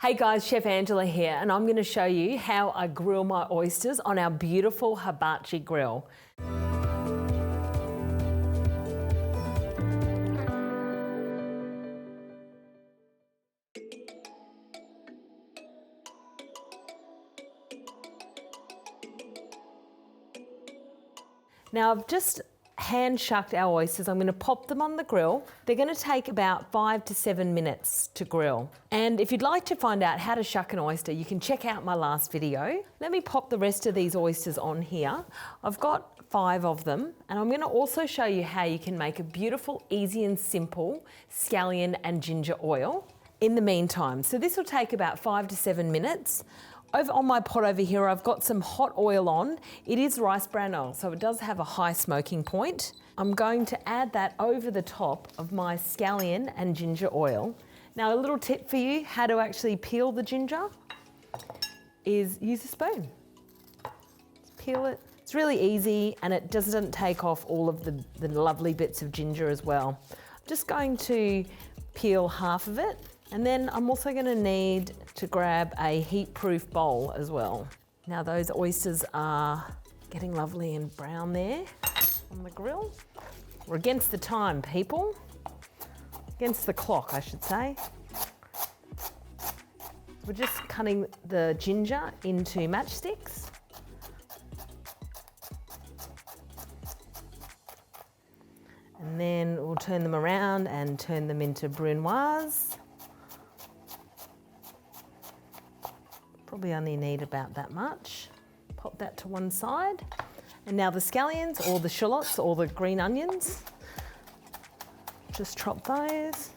Hey guys, Chef Angela here, and I'm going to show you how I grill my oysters on our beautiful hibachi grill. Now I've just hand shucked our oysters. I'm going to pop them on the grill. They're going to take about 5 to 7 minutes to grill. And if you'd like to find out how to shuck an oyster, you can check out my last video. Let me pop the rest of these oysters on here. I've got 5 of them, and I'm going to also show you how you can make a beautiful, easy and simple scallion and ginger oil in the meantime. So this will take about 5 to 7 minutes. Over on my pot over here, I've got some hot oil on. It is rice bran oil, so it does have a high smoking point. I'm going to add that over the top of my scallion and ginger oil. Now, a little tip for you, how to actually peel the ginger is use a spoon. Just peel it. It's really easy, and it doesn't take off all of the lovely bits of ginger as well. I'm just going to peel half of it. And then I'm also going to need to grab a heat-proof bowl as well. Now those oysters are getting lovely and brown there on the grill. We're against the time, people. Against the clock, I should say. We're just cutting the ginger into matchsticks. And then we'll turn them around and turn them into Brunoise. Probably only need about that much. Pop that to one side. And now the scallions, or the shallots, or the green onions. Just chop those.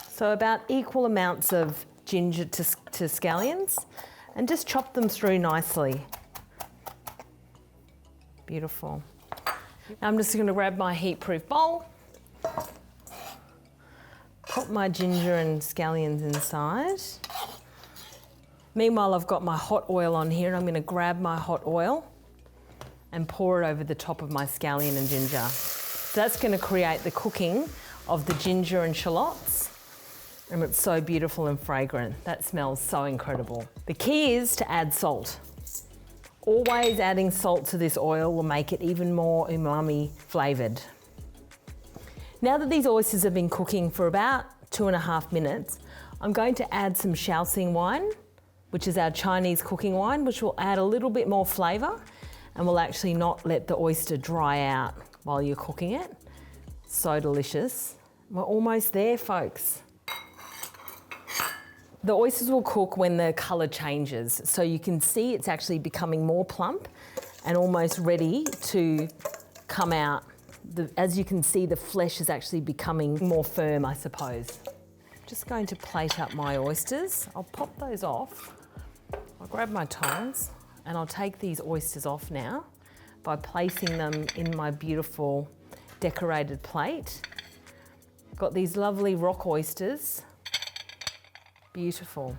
So about equal amounts of ginger to scallions, and just chop them through nicely. Beautiful. Now I'm just going to grab my heat-proof bowl, pop my ginger and scallions inside. Meanwhile, I've got my hot oil on here, and I'm going to grab my hot oil and pour it over the top of my scallion and ginger. So that's going to create the cooking of the ginger and shallots, and it's so beautiful and fragrant. That smells so incredible. The key is to add salt. Always adding salt to this oil will make it even more umami flavoured. Now that these oysters have been cooking for about 2.5 minutes, I'm going to add some shaoxing wine, which is our Chinese cooking wine, which will add a little bit more flavour and will actually not let the oyster dry out while you're cooking it. So delicious. We're almost there, folks. The oysters will cook when the colour changes, so you can see it's actually becoming more plump and almost ready to come out. As you can see, the flesh is actually becoming more firm, I suppose. Just going to plate up my oysters. I'll pop those off. I'll grab my tongs and I'll take these oysters off now by placing them in my beautiful decorated plate. Got these lovely rock oysters. Beautiful.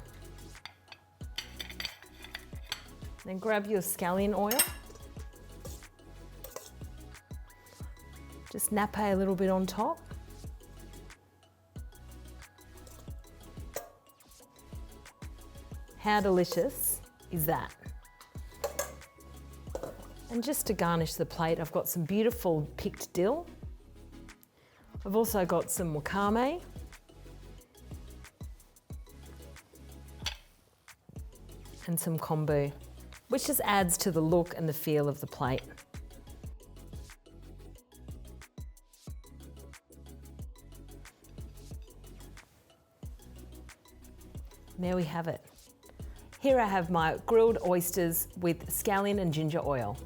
Then grab your scallion oil. Just nappe a little bit on top. How delicious is that? And just to garnish the plate, I've got some beautiful picked dill. I've also got some wakame. And some kombu, which just adds to the look and the feel of the plate. And there we have it. Here I have my grilled oysters with scallion and ginger oil.